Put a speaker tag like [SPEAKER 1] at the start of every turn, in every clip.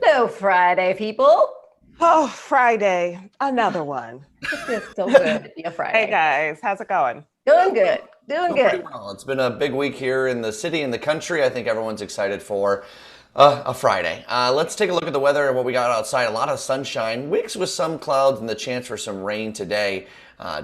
[SPEAKER 1] Hello, Friday, people.
[SPEAKER 2] Oh, Friday, another one.
[SPEAKER 1] It feels so good to be a Friday.
[SPEAKER 2] Hey guys, how's it going?
[SPEAKER 1] Doing good. Doing
[SPEAKER 3] Pretty
[SPEAKER 1] good.
[SPEAKER 3] well. It's been a big week here in the city and the country. I think everyone's excited for a Friday. Let's take a look at the weather and what we got outside. A lot of sunshine, mixed with some clouds and the chance for some rain today.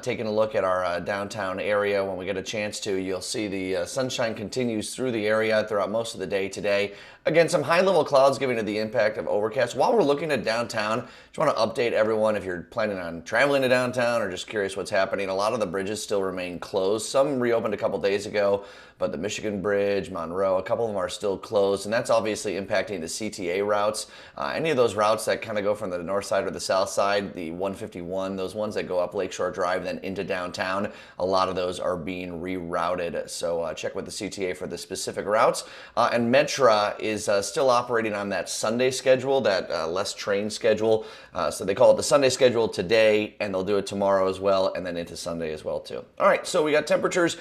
[SPEAKER 3] Taking a look at our downtown area, when we get a chance to, you'll see the sunshine continues through the area throughout most of the day today. Again, some high-level clouds giving it the impact of overcast. While we're looking at downtown, just want to update everyone if you're planning on traveling to downtown or just curious what's happening. A lot of the bridges still remain closed. Some reopened a couple days ago, but the Michigan Bridge, Monroe, a couple of them are still closed, and that's obviously impacting the CTA routes. Any of those routes that kind of go from the north side or the south side, the 151, those ones that go up Lakeshore Drive then into downtown, a lot of those are being rerouted. So check with the CTA for the specific routes. And Metra is still operating on that Sunday schedule, that less train schedule. So they call it the Sunday schedule today, and they'll do it tomorrow as well, and then into Sunday as well too. All right, so we got temperatures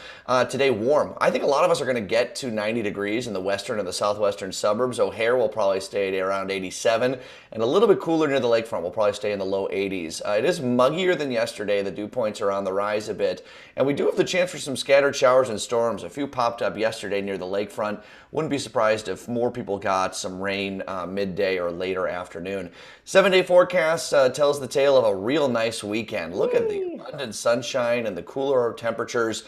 [SPEAKER 3] today warm. I think a lot of us are going to get to 90 degrees in the western and the southwestern suburbs. O'Hare will probably stay at around 87, and a little bit cooler near the lakefront. We'll probably stay in the low 80s. It is muggier than yesterday. The dew points are on the rise a bit, and we do have the chance for some scattered showers and storms. A few popped up yesterday near the lakefront. Wouldn't be surprised if more people got some rain midday or later afternoon. 7-day forecast tells the tale of a real nice weekend. Look at the abundant sunshine and the cooler temperatures.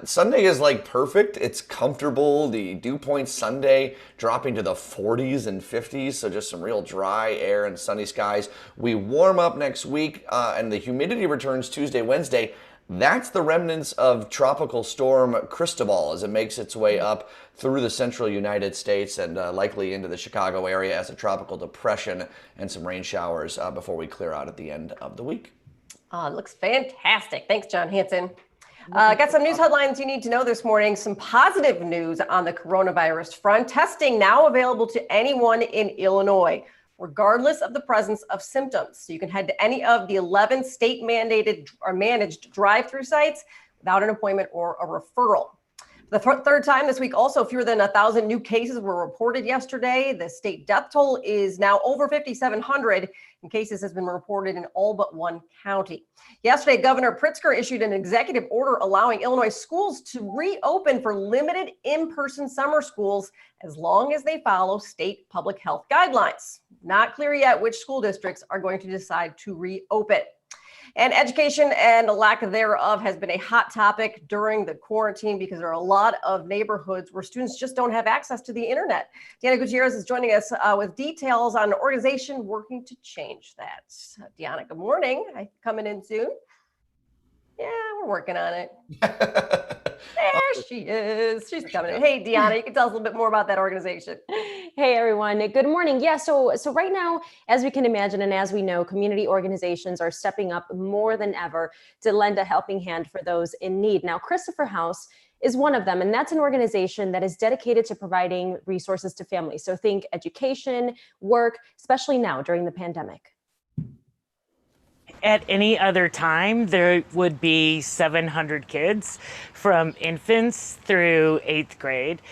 [SPEAKER 3] Sunday is like perfect. It's comfortable. The dew point Sunday dropping to the 40s and 50s, so just some real dry air and sunny skies. We warm up next week, and the humidity returns Tuesday, Wednesday. That's the remnants of Tropical Storm Cristobal as it makes its way up through the central United States and likely into the Chicago area as a tropical depression, and some rain showers before we clear out at the end of the week.
[SPEAKER 1] It looks fantastic. Thanks, John Hanson. Got some news headlines you need to know this morning. Some positive news on the coronavirus front. Testing now available to anyone in Illinois, regardless of the presence of symptoms. So you can head to any of the 11 state mandated or managed drive-through sites without an appointment or a referral. The third time this week, also fewer than 1,000 new cases were reported yesterday. The state death toll is now over 5,700, and cases has been reported in all but one county. Yesterday, Governor Pritzker issued an executive order allowing Illinois schools to reopen for limited in-person summer schools as long as they follow state public health guidelines. Not clear yet which school districts are going to decide to reopen. And education and the lack thereof has been a hot topic during the quarantine because there are a lot of neighborhoods where students just don't have access to the internet. Deanna Gutierrez is joining us with details on an organization working to change that. Deanna, good morning. Coming in soon? Yeah, we're working on it. There she is. She's coming in. Hey, Deanna, you can tell us a little bit more about that organization.
[SPEAKER 4] Hey, everyone. Good morning. Yeah, so right now, as we can imagine and as we know, community organizations are stepping up more than ever to lend a helping hand for those in need. Now, Christopher House is one of them, and that's an organization that is dedicated to providing resources to families. So think education, work, especially now during the pandemic.
[SPEAKER 5] At any other time, there would be 700 kids from infants through 8th grade.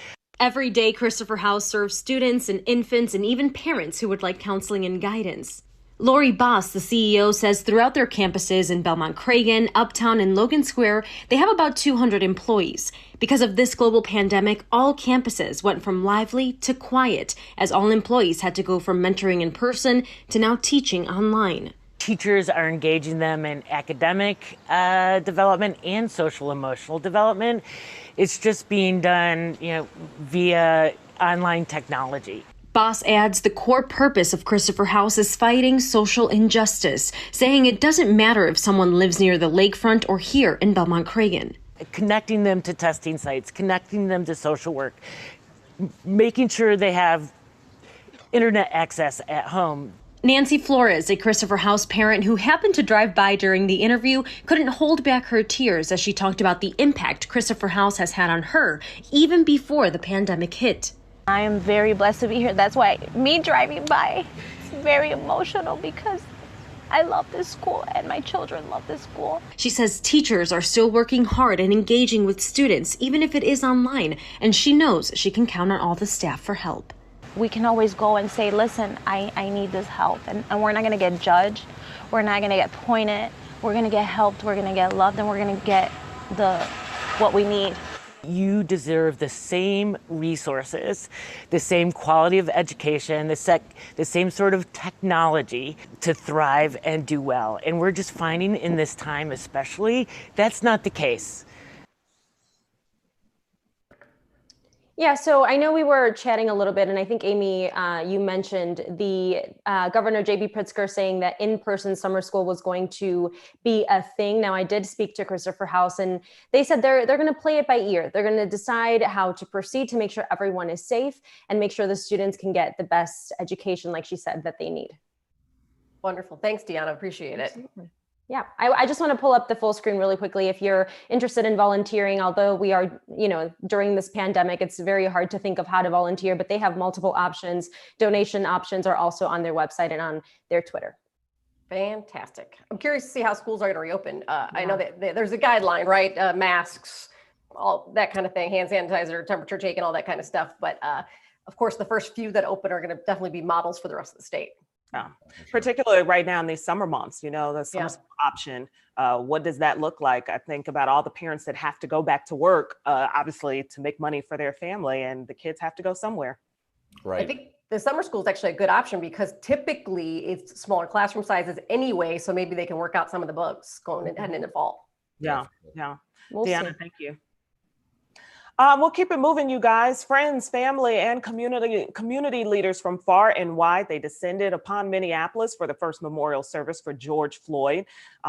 [SPEAKER 4] Every day, Christopher House serves students and infants and even parents who would like counseling and guidance. Lori Boss, the CEO, says throughout their campuses in Belmont-Cragen, Uptown, and Logan Square, they have about 200 employees. Because of this global pandemic, all campuses went from lively to quiet, as all employees had to go from mentoring in person to now teaching online.
[SPEAKER 5] Teachers are engaging them in academic development and social emotional development. It's just being done, via online technology.
[SPEAKER 4] Boss adds the core purpose of Christopher House is fighting social injustice, saying it doesn't matter if someone lives near the lakefront or here in Belmont-Cragen.
[SPEAKER 5] Connecting them to testing sites, connecting them to social work, making sure they have internet access at home.
[SPEAKER 4] Nancy Flores, a Christopher House parent who happened to drive by during the interview, couldn't hold back her tears as she talked about the impact Christopher House has had on her, even before the pandemic hit.
[SPEAKER 6] I am very blessed to be here. That's why me driving by, it's very emotional because I love this school and my children love this school.
[SPEAKER 4] She says teachers are still working hard and engaging with students, even if it is online, and she knows she can count on all the staff for help.
[SPEAKER 6] we can always go and say, listen, I need this help. And we're not going to get judged. We're not going to get pointed. We're going to get helped. We're going to get loved. And we're going to get what we need.
[SPEAKER 5] You deserve the same resources, the same quality of education, the same sort of technology to thrive and do well. And we're just finding in this time especially, that's not the case.
[SPEAKER 4] Yeah, so I know we were chatting a little bit, and I think, Amy, you mentioned the Governor J.B. Pritzker saying that in-person summer school was going to be a thing. Now, I did speak to Christopher House, and they said they're going to play it by ear. They're going to decide how to proceed to make sure everyone is safe and make sure the students can get the best education, like she said, that they need.
[SPEAKER 1] Wonderful. Thanks, Deanna. Appreciate it.
[SPEAKER 4] Yeah, I just want to pull up the full screen really quickly. If you're interested in volunteering, although we are, during this pandemic, it's very hard to think of how to volunteer, but they have multiple options. Donation options are also on their website and on their Twitter.
[SPEAKER 1] Fantastic. I'm curious to see how schools are going to reopen. I know that there's a guideline, right? Masks, all that kind of thing, hand sanitizer, temperature taking, all that kind of stuff. But of course, the first few that open are going to definitely be models for the rest of the state.
[SPEAKER 2] Yeah. Particularly right now in these summer months, the summer school option. What does that look like? I think about all the parents that have to go back to work, obviously, to make money for their family, and the kids have to go somewhere.
[SPEAKER 3] Right.
[SPEAKER 1] I think the summer school is actually a good option because typically it's smaller classroom sizes anyway, so maybe they can work out some of the bugs heading into fall.
[SPEAKER 2] Yeah.
[SPEAKER 1] We'll
[SPEAKER 2] Deanna,
[SPEAKER 1] see.
[SPEAKER 2] thank you. We'll keep it moving, you guys. Friends, family, and community leaders from far and wide, they descended upon Minneapolis for the first memorial service for George Floyd.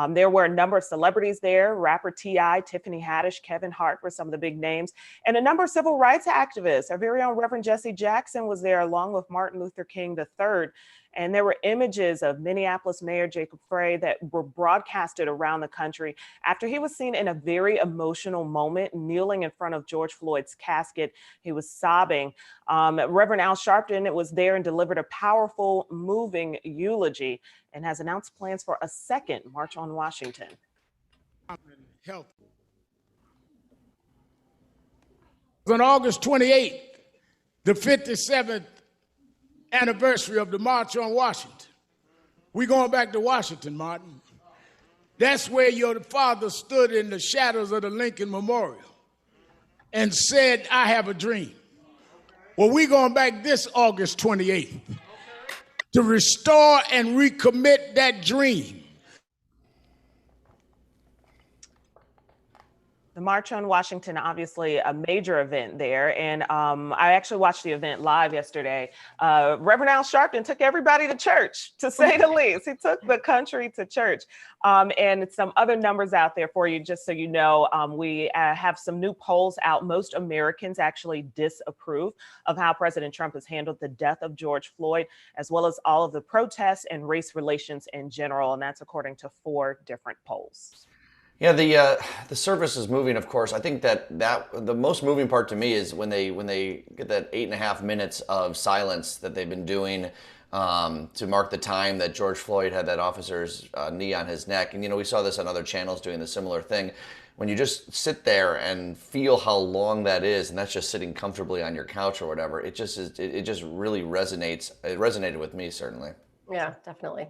[SPEAKER 2] There were a number of celebrities there. Rapper T.I., Tiffany Haddish, Kevin Hart were some of the big names, and a number of civil rights activists. Our very own Reverend Jesse Jackson was there along with Martin Luther King III. And there were images of Minneapolis Mayor Jacob Frey that were broadcasted around the country after he was seen in a very emotional moment, kneeling in front of George Floyd's casket. He was sobbing. Reverend Al Sharpton was there and delivered a powerful, moving eulogy and has announced plans for a second March on Washington.
[SPEAKER 7] Health. On August 28th, the 57th anniversary of the March on Washington. We're going back to Washington, Martin. That's where your father stood in the shadows of the Lincoln Memorial and said, I have a dream. Well, we're going back this August 28th to restore and recommit that dream.
[SPEAKER 2] The March on Washington, obviously a major event there. And I actually watched the event live yesterday. Reverend Al Sharpton took everybody to church, to say the least. He took the country to church. And some other numbers out there for you, just so you know. We have some new polls out. Most Americans actually disapprove of how President Trump has handled the death of George Floyd, as well as all of the protests and race relations in general. And that's according to 4 different polls.
[SPEAKER 3] Yeah, the service is moving, of course. I think that the most moving part to me is when they get that 8.5 minutes of silence that they've been doing to mark the time that George Floyd had that officer's knee on his neck. And, we saw this on other channels doing the similar thing. When you just sit there and feel how long that is, and that's just sitting comfortably on your couch or whatever, it just really resonates. It resonated with me, certainly.
[SPEAKER 1] Yeah, definitely.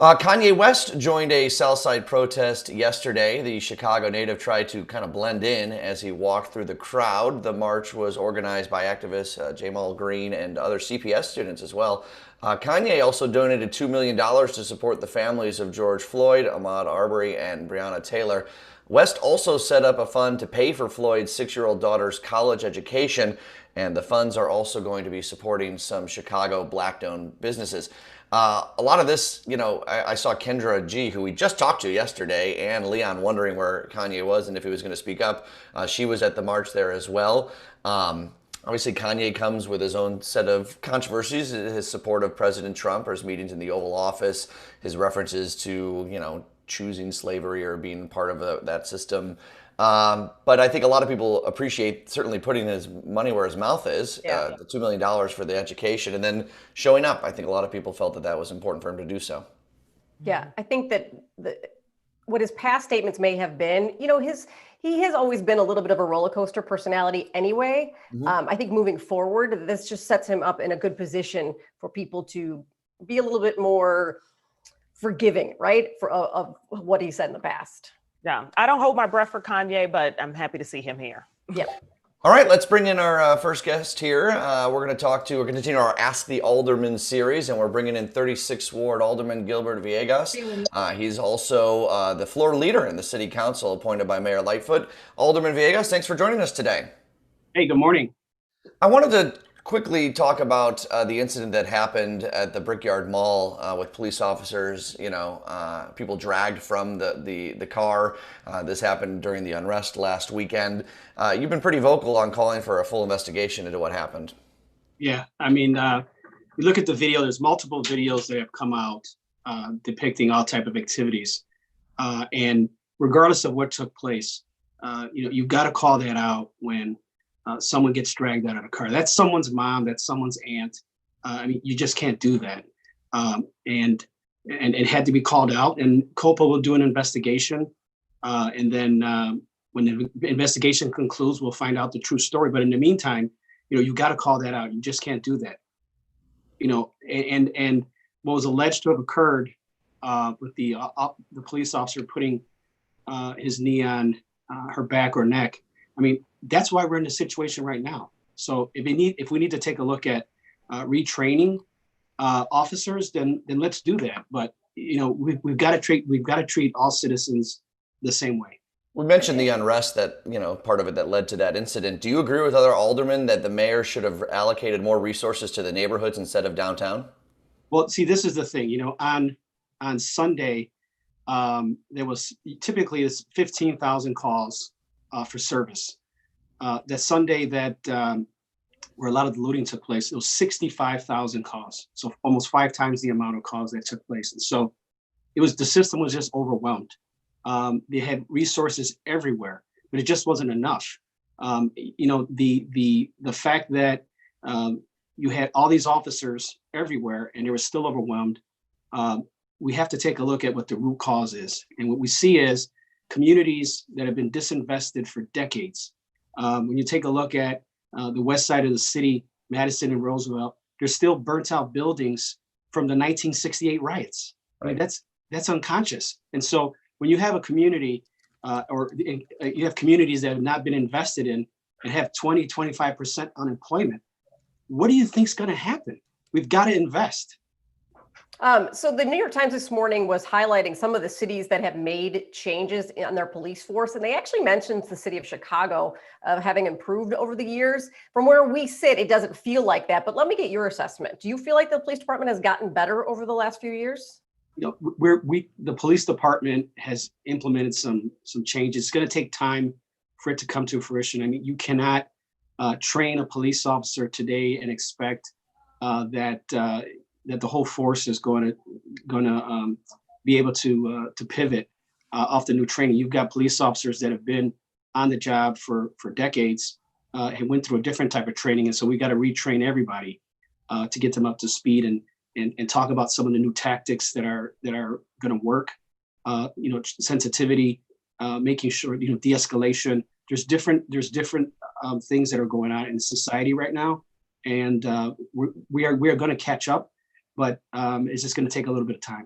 [SPEAKER 3] Kanye West joined a Southside protest yesterday. The Chicago native tried to kind of blend in as he walked through the crowd. The march was organized by activists Jamal Green and other CPS students as well. Kanye also donated $2 million to support the families of George Floyd, Ahmaud Arbery, and Breonna Taylor. West also set up a fund to pay for Floyd's 6-year-old daughter's college education, and the funds are also going to be supporting some Chicago Black-owned businesses. A lot of this, I saw Kendra G, who we just talked to yesterday, and Leon wondering where Kanye was and if he was going to speak up. She was at the march there as well. Obviously, Kanye comes with his own set of controversies, his support of President Trump, or his meetings in the Oval Office, his references to, choosing slavery or being part of that system. But I think a lot of people appreciate certainly putting his money where his mouth is, the $2 million for the education, and then showing up. I think a lot of people felt that was important for him to do so.
[SPEAKER 1] Yeah, I think that what his past statements may have been, He has always been a little bit of a roller coaster personality anyway. I think moving forward, this just sets him up in a good position for people to be a little bit more forgiving, right? Of what he said in the past.
[SPEAKER 2] Yeah, I don't hold my breath for Kanye, but I'm happy to see him here.
[SPEAKER 1] Yep.
[SPEAKER 3] All right, let's bring in our first guest here. We're going to continue our Ask the Alderman series, and we're bringing in 36th Ward Alderman Gilbert Villegas. He's also the floor leader in the city council appointed by Mayor Lightfoot. Alderman Villegas, thanks for joining us today.
[SPEAKER 8] Hey, good morning.
[SPEAKER 3] I wanted to quickly talk about the incident that happened at the Brickyard Mall with police officers, people dragged from the car. This happened during the unrest last weekend. You've been pretty vocal on calling for a full investigation into what happened.
[SPEAKER 8] Yeah, I mean, you look at the video, there's multiple videos that have come out depicting all type of activities. And regardless of what took place, you've got to call that out when someone gets dragged out of a car. That's someone's mom, that's someone's aunt. I mean, you just can't do that. And it had to be called out, and COPA will do an investigation. And then when the investigation concludes, we'll find out the true story. But in the meantime, you got to call that out. You just can't do that. And what was alleged to have occurred with the police officer putting his knee on her back or neck. I mean, that's why we're in the situation right now. So if we need to take a look at retraining officers, then let's do that. But we've got to treat all citizens the same way.
[SPEAKER 3] We mentioned the unrest that, part of it that led to that incident. Do you agree with other aldermen that the mayor should have allocated more resources to the neighborhoods instead of downtown?
[SPEAKER 8] Well, see, this is the thing, on Sunday, there was typically 15,000 calls for service. That Sunday that where a lot of the looting took place, it was 65,000 calls. So almost 5 times the amount of calls that took place. And so the system was just overwhelmed. They had resources everywhere, but it just wasn't enough. The fact that you had all these officers everywhere and they were still overwhelmed, we have to take a look at what the root cause is. And what we see is communities that have been disinvested for decades. When you take a look at the west side of the city, Madison and Roosevelt, there's still burnt out buildings from the 1968 riots. Right? I mean, that's unconscious. And so when you have a community you have communities that have not been invested in and have 20-25% unemployment, what do you think is going to happen? We've got to invest.
[SPEAKER 1] So the New York Times this morning was highlighting some of the cities that have made changes in their police force. And they actually mentioned the city of Chicago having improved over the years. From where we sit, it doesn't feel like that. But let me get your assessment. Do you feel like the police department has gotten better over the last few years?
[SPEAKER 8] The police department has implemented some changes. It's going to take time for it to come to fruition. I mean, you cannot train a police officer today and expect that the whole force is going to be able to pivot off the new training. You've got police officers that have been on the job for decades and went through a different type of training, and so we got to retrain everybody to get them up to speed and talk about some of the new tactics that are going to work. Sensitivity, making sure de-escalation. There's different things that are going on in society right now, and we are going to catch up. But it's just going to take a little bit of time.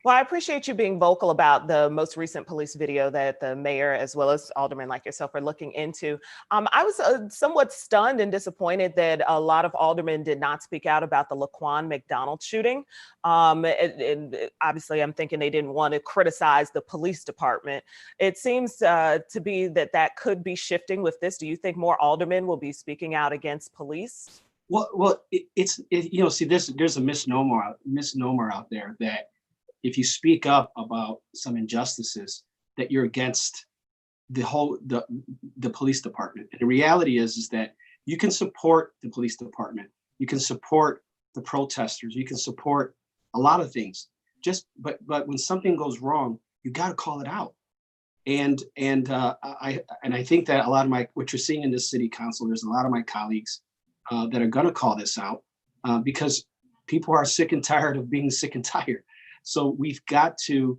[SPEAKER 2] Well, I appreciate you being vocal about the most recent police video that the mayor, as well as aldermen like yourself, are looking into. I was somewhat stunned and disappointed that a lot of aldermen did not speak out about the Laquan McDonald shooting. And obviously, I'm thinking they didn't want to criticize the police department. It seems to be that could be shifting with this. Do you think more aldermen will be speaking out against police?
[SPEAKER 8] Well, there's a misnomer out there that if you speak up about some injustices, that you're against the police department. And the reality is that you can support the police department, you can support the protesters, you can support a lot of things. But when something goes wrong, you got to call it out. And I think that a lot of what you're seeing in this city council, there's a lot of my colleagues that are going to call this out because people are sick and tired of being sick and tired. So we've got to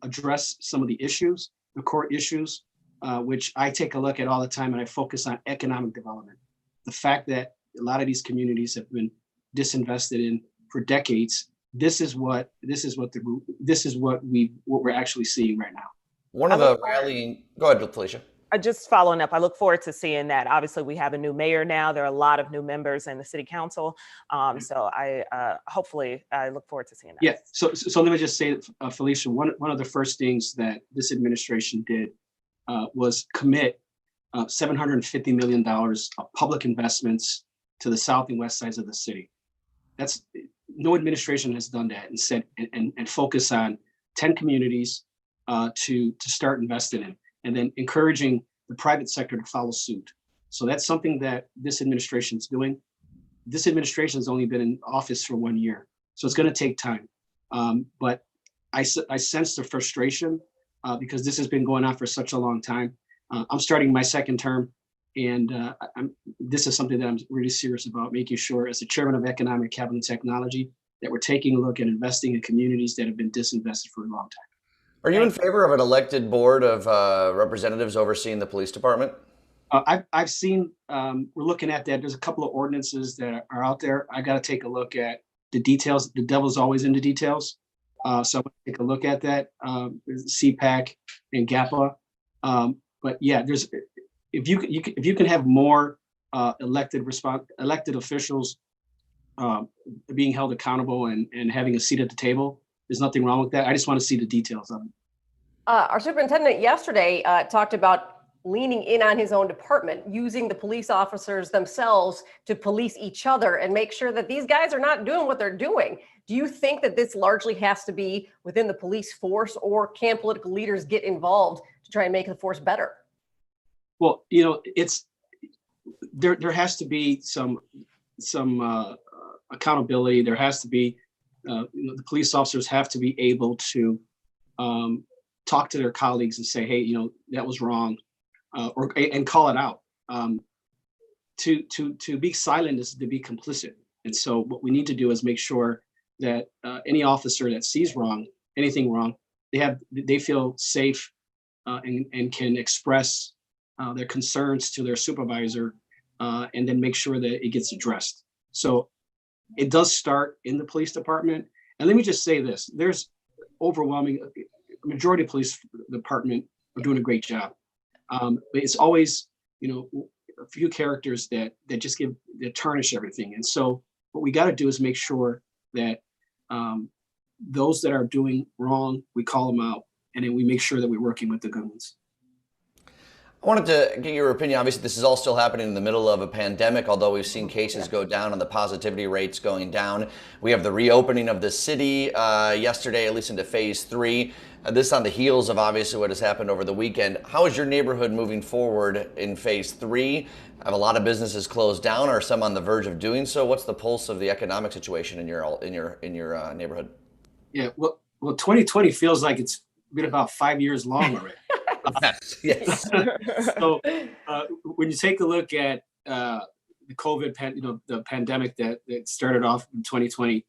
[SPEAKER 8] address some of the issues, the core issues, which I take a look at all the time, and I focus on economic development. The fact that a lot of these communities have been disinvested in for decades. This is what we're actually seeing right now.
[SPEAKER 3] One of the rallying. Go ahead, Felicia.
[SPEAKER 2] Just following up, I look forward to seeing that. Obviously, we have a new mayor now. There are a lot of new members in the city council. So hopefully I look forward to seeing that.
[SPEAKER 8] Yeah. So let me just say, Felicia, one of the first things that this administration did was commit $750 million of public investments to the south and west sides of the city. That's no administration has done that and said and focus on 10 communities to start investing in, and then encouraging the private sector to follow suit. So that's something that this administration is doing. This administration has only been in office for 1 year, so it's going to take time. But I sense the frustration because this has been going on for such a long time. I'm starting my second term, and this is something that I'm really serious about, making sure as the chairman of Economic Capital and Technology that we're taking a look at investing in communities that have been disinvested for a long time.
[SPEAKER 3] Are you in favor of an elected board of representatives overseeing the police department?
[SPEAKER 8] I've seen, we're looking at that. There's a couple of ordinances that are out there. I got to take a look at the details. The devil's always in the details. So I'm going to take a look at that, CPAC and GAPA. But yeah, if you can have more elected officials being held accountable and having a seat at the table, there's nothing wrong with that. I just want to see the details of it.
[SPEAKER 1] Our superintendent yesterday talked about leaning in on his own department, using the police officers themselves to police each other and make sure that these guys are not doing what they're doing. Do you think that this largely has to be within the police force, or can political leaders get involved to try and make the force better?
[SPEAKER 8] Well, it's there has to be some accountability. There has to be the police officers have to be able to talk to their colleagues and say, hey, that was wrong, and call it out. To be silent is to be complicit. And so what we need to do is make sure that any officer that sees anything wrong, they feel safe and can express their concerns to their supervisor, and then make sure that it gets addressed. So it does start in the police department. And let me just say this, there's overwhelming majority of police department are doing a great job. But it's always, a few characters that tarnish everything. And so what we got to do is make sure that those that are doing wrong, we call them out, and then we make sure that we're working with the good ones.
[SPEAKER 3] I wanted to get your opinion. Obviously, this is all still happening in the middle of a pandemic, although we've seen cases go down and the positivity rates going down. We have the reopening of the city yesterday, at least into phase 3. This on the heels of obviously what has happened over the weekend. How is your neighborhood moving forward in phase 3? Have a lot of businesses closed down, or some on the verge of doing so? What's the pulse of the economic situation in your neighborhood?
[SPEAKER 8] Yeah, well, 2020 feels like it's been about 5 years long already.
[SPEAKER 3] Yes.
[SPEAKER 8] So when you take a look at the COVID, the pandemic that started off in 2020,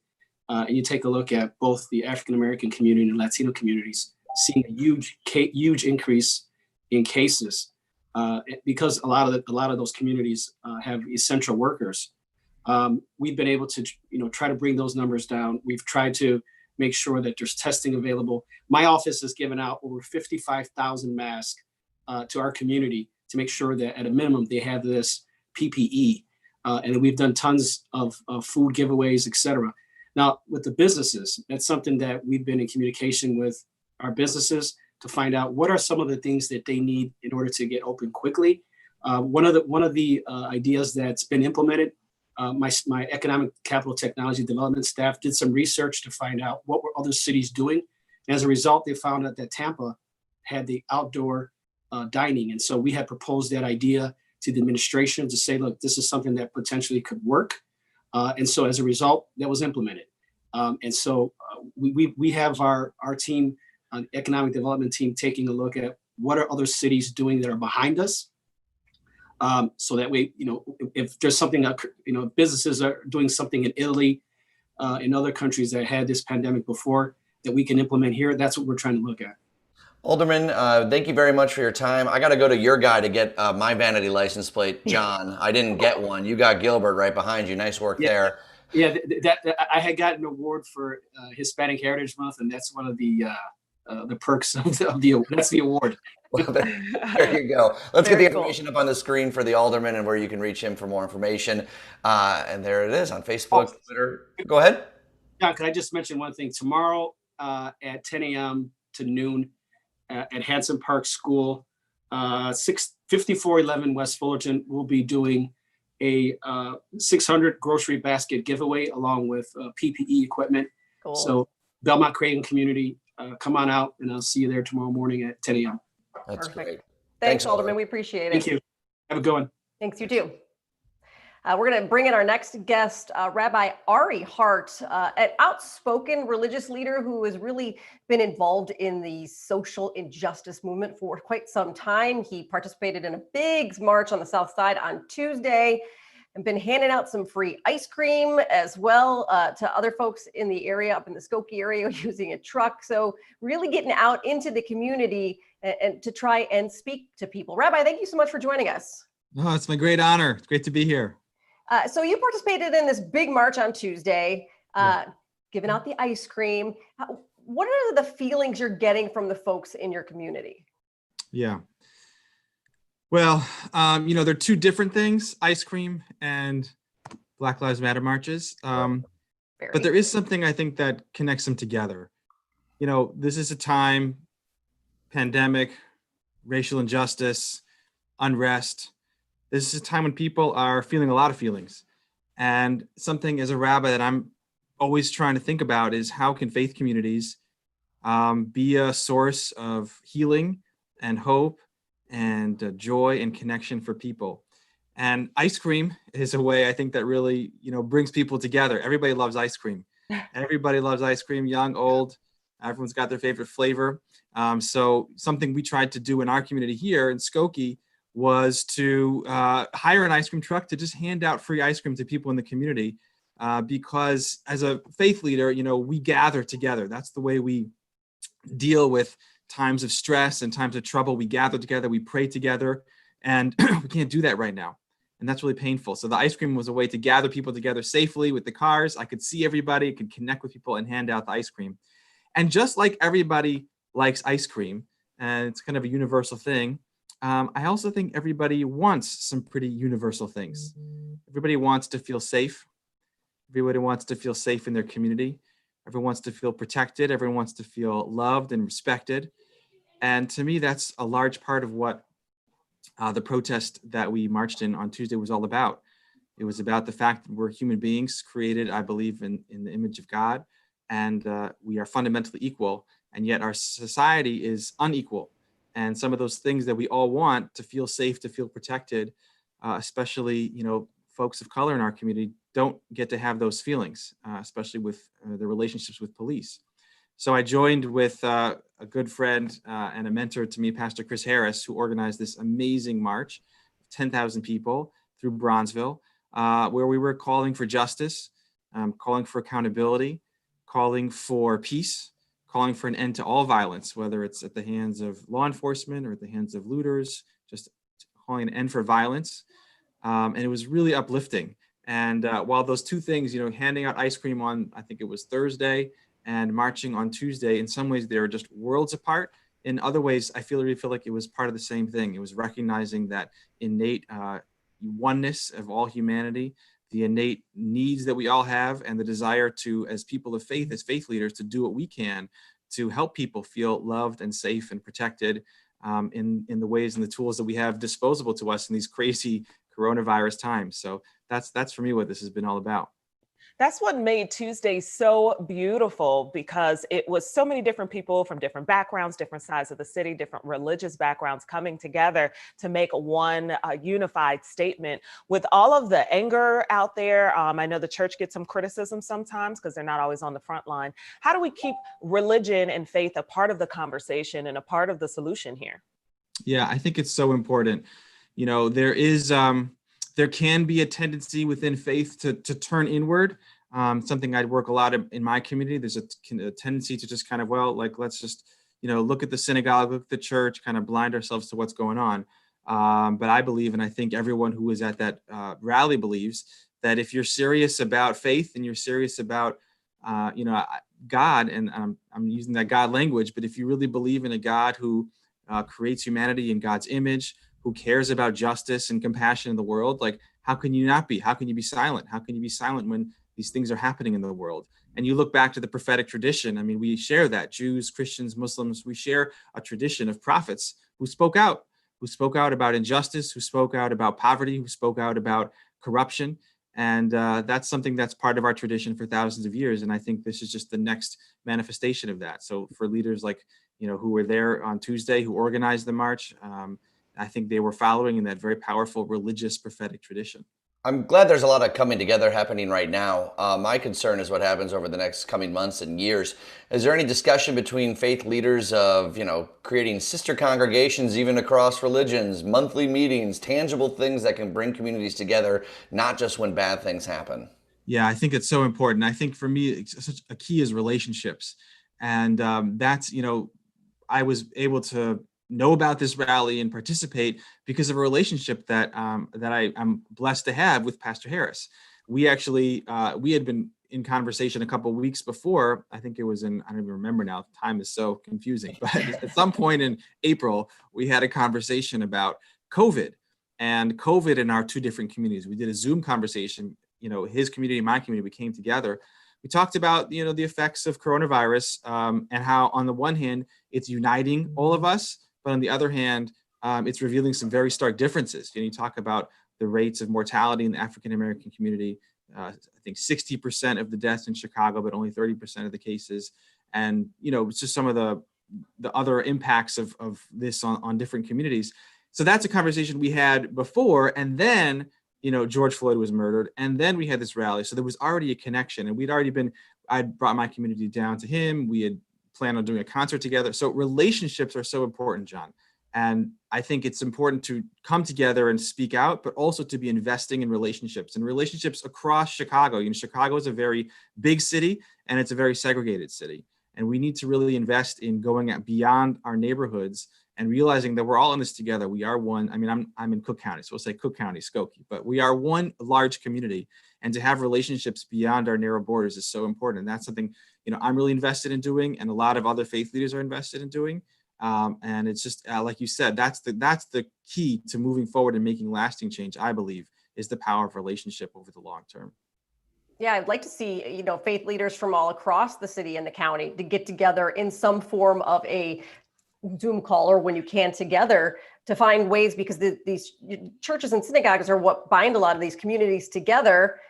[SPEAKER 8] and you take a look at both the African American community and Latino communities, seeing a huge increase in cases because a lot of those communities have essential workers. We've been able to try to bring those numbers down. We've tried to make sure that there's testing available. My office has given out over 55,000 masks to our community to make sure that at a minimum they have this PPE. And we've done tons of food giveaways, et cetera. Now with the businesses, that's something that we've been in communication with our businesses to find out what are some of the things that they need in order to get open quickly. One of the ideas that's been implemented, my economic capital technology development staff did some research to find out what were other cities doing. And as a result, they found out that Tampa had the outdoor dining. And so we had proposed that idea to the administration to say, look, this is something that potentially could work. And so as a result, that was implemented. And so we have our team, economic development team, taking a look at what are other cities doing that are behind us. So that way, if there's something, businesses are doing something in Italy, in other countries that had this pandemic before that we can implement here, that's what we're trying to look at.
[SPEAKER 3] Alderman, thank you very much for your time. I got to go to your guy to get my vanity license plate, John. I didn't get one. You got Gilbert right behind you. Nice work there.
[SPEAKER 8] Yeah, that I had gotten an award for Hispanic Heritage Month, and that's one of the perks of that's the award.
[SPEAKER 3] Well, there you go. Let's get the information up on the screen for the alderman and where you can reach him for more information. And there it is on Facebook, Twitter. Go ahead.
[SPEAKER 8] John, can I just mention one thing? Tomorrow at 10 a.m. to noon at Hanson Park School, 5411 West Fullerton, we'll be doing a 600 grocery basket giveaway along with PPE equipment.
[SPEAKER 1] Cool.
[SPEAKER 8] So Belmont Creighton community, come on out, and I'll see you there tomorrow morning at 10 a.m.
[SPEAKER 3] That's
[SPEAKER 1] Perfect.
[SPEAKER 3] great.
[SPEAKER 1] Thanks, Alderman. We appreciate it.
[SPEAKER 8] Thank you. Have a good one.
[SPEAKER 1] Thanks, you too. We're going to bring in our next guest, Rabbi Heart, an outspoken religious leader who has really been involved in the social injustice movement for quite some time. He participated in a big march on the Southside on Tuesday and been handing out some free ice cream as well to other folks in the area, up in the Skokie area, using a truck. So really getting out into the community and to try and speak to people. Rabbi, thank you so much for joining us.
[SPEAKER 9] Oh, it's my great honor. It's great to be here.
[SPEAKER 1] So you participated in this big march on Tuesday, giving out the ice cream. What are the feelings you're getting from the folks in your community?
[SPEAKER 9] Yeah. Well, they're two different things, ice cream and Black Lives Matter marches. But there is something I think that connects them together. This is a time, pandemic, racial injustice, unrest. This is a time when people are feeling a lot of feelings. And something as a rabbi that I'm always trying to think about is how can faith communities be a source of healing and hope and joy and connection for people. And ice cream is a way I think that really, brings people together. Everybody loves ice cream. Everybody loves ice cream, young, old. Everyone's got their favorite flavor. So something we tried to do in our community here in Skokie was to hire an ice cream truck to just hand out free ice cream to people in the community. Because as a faith leader, we gather together. That's the way we deal with times of stress and times of trouble. We gather together, we pray together, and we can't do that right now. And that's really painful. So the ice cream was a way to gather people together safely with the cars. I could see everybody, could connect with people and hand out the ice cream. And just like everybody likes ice cream, and it's kind of a universal thing, I also think everybody wants some pretty universal things. Everybody wants to feel safe. Everybody wants to feel safe in their community. Everyone wants to feel protected. Everyone wants to feel loved and respected. And to me, that's a large part of what the protest that we marched in on Tuesday was all about. It was about the fact that we're human beings created, I believe, in the image of God, and we are fundamentally equal, and yet our society is unequal. And some of those things that we all want to feel safe, to feel protected, especially, folks of color in our community don't get to have those feelings, especially with the relationships with police. So I joined with a good friend and a mentor to me, Pastor Chris Harris, who organized this amazing march of 10,000 people through Bronzeville, where we were calling for justice, calling for accountability, calling for peace, calling for an end to all violence, whether it's at the hands of law enforcement or at the hands of looters, just calling an end for violence. And it was really uplifting. And while those two things, handing out ice cream on, I think it was Thursday, and marching on Tuesday, in some ways they were just worlds apart. In other ways, I really feel like it was part of the same thing. It was recognizing that innate oneness of all humanity, the innate needs that we all have, and the desire to, as people of faith, as faith leaders, to do what we can to help people feel loved and safe and protected in the ways and the tools that we have disposable to us in these crazy coronavirus times. So that's for me what this has been all about.
[SPEAKER 2] That's what made Tuesday so beautiful, because it was so many different people from different backgrounds, different sides of the city, different religious backgrounds coming together to make one unified statement. With all of the anger out there, I know the church gets some criticism sometimes because they're not always on the front line. How do we keep religion and faith a part of the conversation and a part of the solution here?
[SPEAKER 9] Yeah, I think it's so important. There can be a tendency within faith to turn inward. Something I'd work a lot in my community. There's a tendency to just kind of, let's just, look at the synagogue, look at the church, kind of blind ourselves to what's going on. But I believe, and I think everyone who was at that rally believes, that if you're serious about faith and you're serious about, God, and I'm using that God language, but if you really believe in a God who creates humanity in God's image, who cares about justice and compassion in the world, like, how can you not be? How can you be silent? How can you be silent when these things are happening in the world? And you look back to the prophetic tradition. I mean, we share that. Jews, Christians, Muslims, we share a tradition of prophets who spoke out about injustice, who spoke out about poverty, who spoke out about corruption. And that's something that's part of our tradition for thousands of years. And I think this is just the next manifestation of that. So for leaders like, who were there on Tuesday, who organized the march, I think they were following in that very powerful religious prophetic tradition.
[SPEAKER 3] I'm glad there's a lot of coming together happening right now. My concern is what happens over the next coming months and years. Is there any discussion between faith leaders of, creating sister congregations even across religions, monthly meetings, tangible things that can bring communities together, not just when bad things happen?
[SPEAKER 9] Yeah, I think it's so important. I think for me, such a key is relationships. And that's, I was able to know about this rally and participate because of a relationship that I'm blessed to have with Pastor Harris. We actually, we had been in conversation a couple of weeks before. I think it was I don't even remember now. Time is so confusing. But at some point in April, we had a conversation about COVID in our two different communities. We did a Zoom conversation, his community and my community, we came together. We talked about, the effects of coronavirus and how on the one hand, it's uniting all of us. But on the other hand, it's revealing some very stark differences. You talk about the rates of mortality in the African-American community. I think 60% of the deaths in Chicago, but only 30% of the cases. And, it's just some of the other impacts of this on different communities. So that's a conversation we had before. And then, George Floyd was murdered. And then we had this rally. So there was already a connection. And I'd brought my community down to him. We had plan on doing a concert together. So relationships are so important, John. And I think it's important to come together and speak out, but also to be investing in relationships across Chicago. Chicago is a very big city and it's a very segregated city. And we need to really invest in going beyond our neighborhoods and realizing that we're all in this together. We are one. I mean, I'm in Cook County, so we'll say Cook County, Skokie, but we are one large community. And to have relationships beyond our narrow borders is so important. And that's something, I'm really invested in doing, and a lot of other faith leaders are invested in doing. And it's just, like you said, that's the key to moving forward and making lasting change, I believe, is the power of relationship over the long term.
[SPEAKER 1] Yeah, I'd like to see, faith leaders from all across the city and the county to get together in some form of a Zoom call or when you can together to find ways, because these churches and synagogues are what bind a lot of these communities together.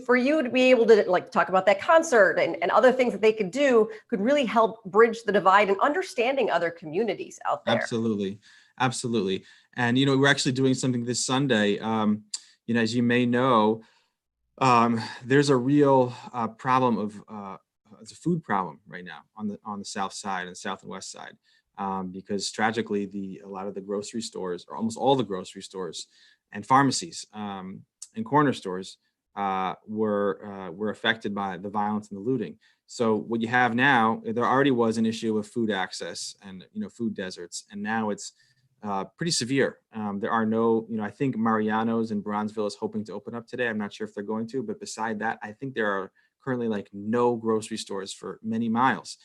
[SPEAKER 1] For you to be able to talk about that concert and other things that they could do could really help bridge the divide and understanding other communities out there.
[SPEAKER 9] Absolutely. And, we're actually doing something this Sunday. As you may know, there's a real problem of it's a food problem right now on the South Side and South and West Side, because tragically a lot of the grocery stores, or almost all the grocery stores and pharmacies and corner stores were affected by the violence and the looting. So what you have now, there already was an issue of food access and food deserts, and now it's pretty severe. There are no, I think Mariano's in Bronzeville is hoping to open up today. I'm not sure if they're going to, but beside that, I think there are currently no grocery stores for many miles.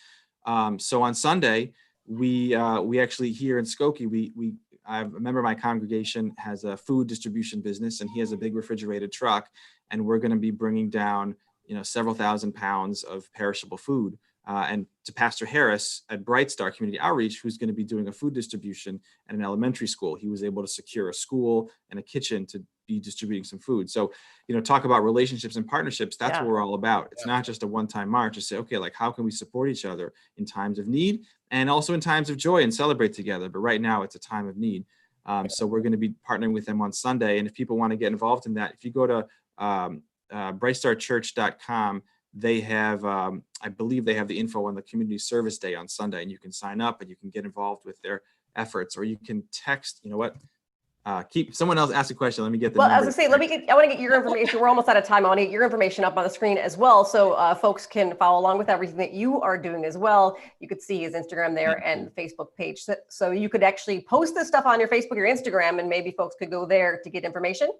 [SPEAKER 9] So on Sunday, we actually here in Skokie, I remember my congregation has a food distribution business, and he has a big refrigerated truck, and we're going to be bringing down, several thousand pounds of perishable food. And to Pastor Harris at Bright Star Community Outreach, who's going to be doing a food distribution at an elementary school. He was able to secure a school and a kitchen to be distributing some food. So, talk about relationships and partnerships. That's what we're all about. It's not just a one-time march to say, okay, how can we support each other in times of need and also in times of joy and celebrate together. But right now it's a time of need. So we're going to be partnering with them on Sunday. And if people want to get involved in that, if you go to brightstarchurch.com, they have, I believe they have the info on the community service day on Sunday, and you can sign up and you can get involved with their efforts, or you can text, keep someone else ask a question. Let me get the
[SPEAKER 1] Well,
[SPEAKER 9] number.
[SPEAKER 1] as I say, I want to get your information. We're almost out of time. I want to get your information up on the screen as well, so folks can follow along with everything that you are doing as well. You could see his Instagram there and the Facebook page. So you could actually post this stuff on your Facebook or Instagram, and maybe folks could go there to get information.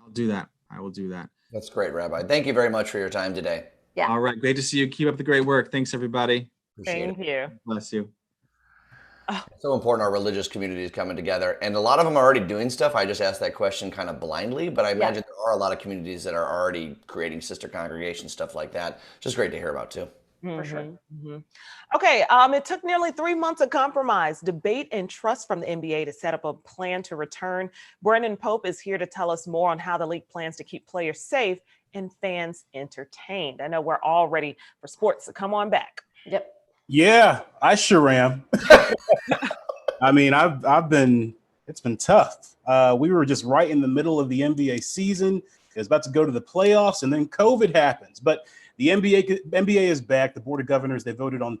[SPEAKER 9] I'll do that. I will do that.
[SPEAKER 3] That's great, Rabbi. Thank you very much for your time today.
[SPEAKER 1] Yeah.
[SPEAKER 9] All right. Great to see you. Keep up the great work. Thanks, everybody.
[SPEAKER 3] Appreciate
[SPEAKER 2] Thank you.
[SPEAKER 9] Bless you.
[SPEAKER 3] So important our religious communities coming together. And a lot of them are already doing stuff. I just asked that question kind of blindly, but I imagine there are a lot of communities that are already creating sister congregations, stuff like that. Just great to hear about too.
[SPEAKER 1] For sure.
[SPEAKER 2] Okay, it took nearly 3 months of compromise, debate, and trust from the NBA to set up a plan to return. Brendan Pope is here to tell us more on how the league plans to keep players safe and fans entertained. I know we're all ready for sports, so come on back.
[SPEAKER 1] Yep.
[SPEAKER 10] Yeah, I sure am. I mean, it's been tough. We were just right in the middle of the NBA season. It was about to go to the playoffs, and then COVID happens. But the NBA is back. The Board of Governors, they voted on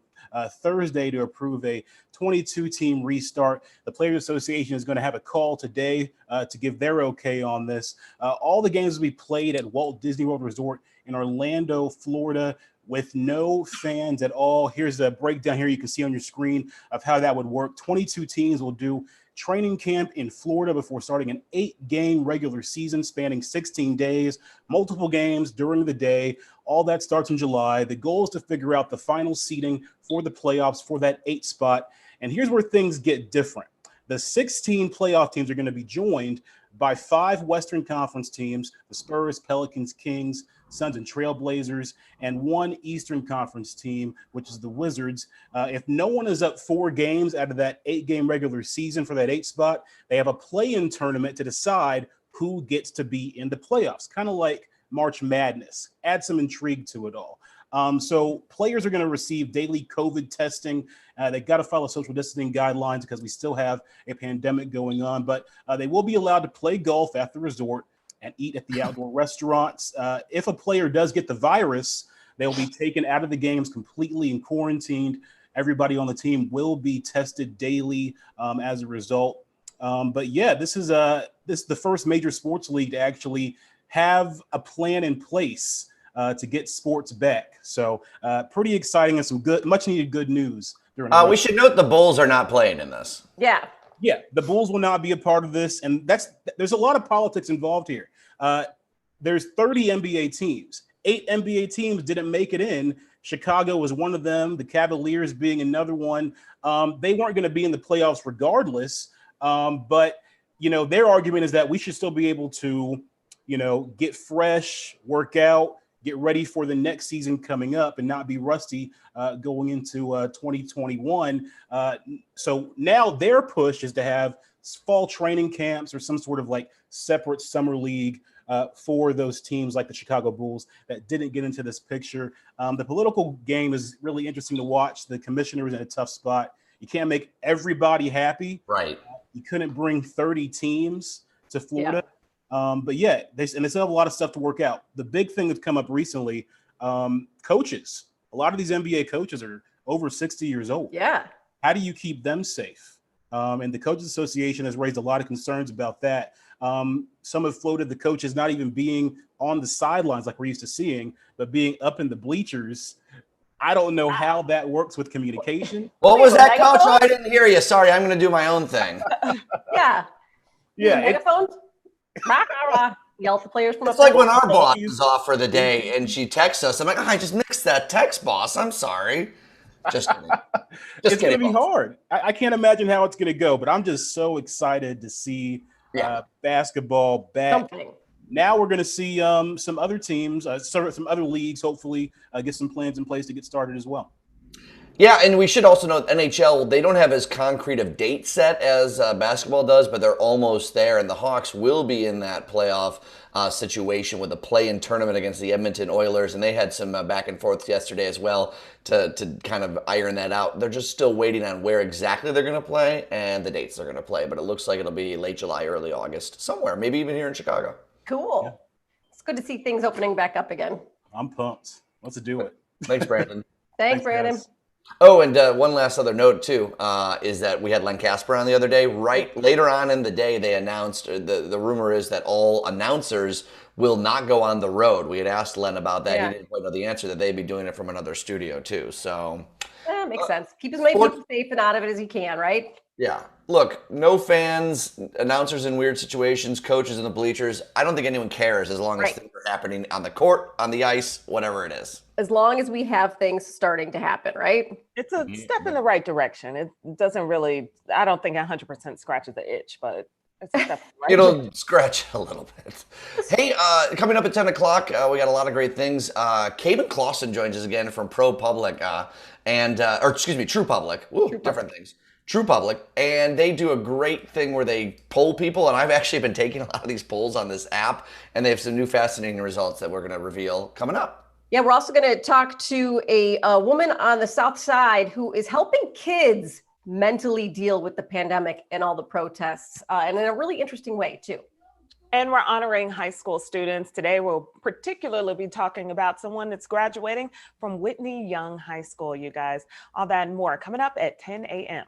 [SPEAKER 10] Thursday to approve a 22-team restart. The Players Association is going to have a call today to give their okay on this. All the games will be played at Walt Disney World Resort in Orlando, Florida, with no fans at all. Here's a breakdown here you can see on your screen of how that would work. 22 teams will do training camp in Florida before starting an 8-game regular season spanning 16 days, multiple games during the day. All that starts in July. The goal is to figure out the final seeding for the playoffs for that 8 spot. And here's where things get different. The 16 playoff teams are going to be joined by 5 Western Conference teams, the Spurs, Pelicans, Kings, Suns, and Trailblazers, and 1 Eastern Conference team, which is the Wizards. If no one is up 4 games out of that 8-game regular season for that 8 spot, they have a play-in tournament to decide who gets to be in the playoffs, kind of like March Madness. Add some intrigue to it all. So players are going to receive daily COVID testing. They got to follow social distancing guidelines because we still have a pandemic going on, but they will be allowed to play golf at the resort and eat at the outdoor restaurants. If a player does get the virus, they'll be taken out of the games completely and quarantined. Everybody on the team will be tested daily as a result. But yeah, this is the first major sports league to actually have a plan in place to get sports back. So pretty exciting and some good, much needed good news.
[SPEAKER 3] We should note the Bulls are not playing in this.
[SPEAKER 1] Yeah.
[SPEAKER 10] Yeah, the Bulls will not be a part of this, and there's a lot of politics involved here. There's 30 NBA teams. 8 NBA teams didn't make it in. Chicago was one of them, the Cavaliers being another one. They weren't going to be in the playoffs regardless, but their argument is that we should still be able to, get fresh, work out, get ready for the next season coming up and not be rusty going into 2021. So now their push is to have fall training camps or some sort of like separate summer league for those teams like the Chicago Bulls that didn't get into this picture. The political game is really interesting to watch. The commissioner is in a tough spot. You can't make everybody happy.
[SPEAKER 3] Right.
[SPEAKER 10] You couldn't bring 30 teams to Florida. Yeah. But yeah, they still have a lot of stuff to work out. The big thing that's come up recently, coaches. A lot of these NBA coaches are over 60 years old.
[SPEAKER 1] Yeah.
[SPEAKER 10] How do you keep them safe? And the Coaches Association has raised a lot of concerns about that. Some have floated the coaches not even being on the sidelines like we're used to seeing, but being up in the bleachers. I don't know how that works with communication.
[SPEAKER 3] What was that, Coach? I didn't hear you. Sorry, I'm going to do my own thing.
[SPEAKER 1] Yeah.
[SPEAKER 10] Yeah.
[SPEAKER 1] Megaphones? Yell at the players from
[SPEAKER 3] It's like when our boss is off for the day and she texts us. I'm like, I just mixed that text, boss. I'm sorry. Just kidding.
[SPEAKER 10] It's going to be hard. I can't imagine how it's going to go, but I'm just so excited to see basketball back.
[SPEAKER 1] Something.
[SPEAKER 10] Now we're going to see some other teams, some other leagues, hopefully get some plans in place to get started as well.
[SPEAKER 3] Yeah, and we should also note NHL, they don't have as concrete of date set as basketball does, but they're almost there, and the Hawks will be in that playoff situation with a play-in tournament against the Edmonton Oilers, and they had some back and forth yesterday as well to kind of iron that out. They're just still waiting on where exactly they're going to play and the dates they're going to play, but it looks like it'll be late July, early August, somewhere, maybe even here in Chicago.
[SPEAKER 1] Cool.
[SPEAKER 10] Yeah.
[SPEAKER 1] It's good to see things opening back up again.
[SPEAKER 10] I'm pumped. Let's do it.
[SPEAKER 3] Thanks, Brandon.
[SPEAKER 1] Thanks, Brandon.
[SPEAKER 10] Guys.
[SPEAKER 3] Oh, and one last other note too is that we had Len Casper on the other day. Right later on in the day, they announced the rumor is that all announcers will not go on the road. We had asked Len about that.
[SPEAKER 1] Yeah.
[SPEAKER 3] He didn't quite know the answer, that they'd be doing it from another studio too. So
[SPEAKER 1] makes sense. Keep as many people safe and out of it as you can, right?
[SPEAKER 3] yeah. Look, no fans, announcers in weird situations, coaches in the bleachers. I don't think anyone cares as long as things are happening on the court, on the ice, whatever it is.
[SPEAKER 1] As long as we have things starting to happen, right?
[SPEAKER 2] It's a step in the right direction. It doesn't really, I don't think 100% scratches the itch, but it's a step in the right
[SPEAKER 3] It'll
[SPEAKER 2] direction.
[SPEAKER 3] scratch a little bit. Hey, coming up at 10 o'clock, we got a lot of great things. Caden Clausen joins us again from True Public. Woo, different things. True Public, and they do a great thing where they poll people, and I've actually been taking a lot of these polls on this app, and they have some new fascinating results that we're going to reveal coming up.
[SPEAKER 1] Yeah, we're also going to talk to a woman on the Southside who is helping kids mentally deal with the pandemic and all the protests, and in a really interesting way, too.
[SPEAKER 2] And we're honoring high school students. Today, we'll particularly be talking about someone that's graduating from Whitney Young High School, you guys. All that and more coming up at 10 a.m.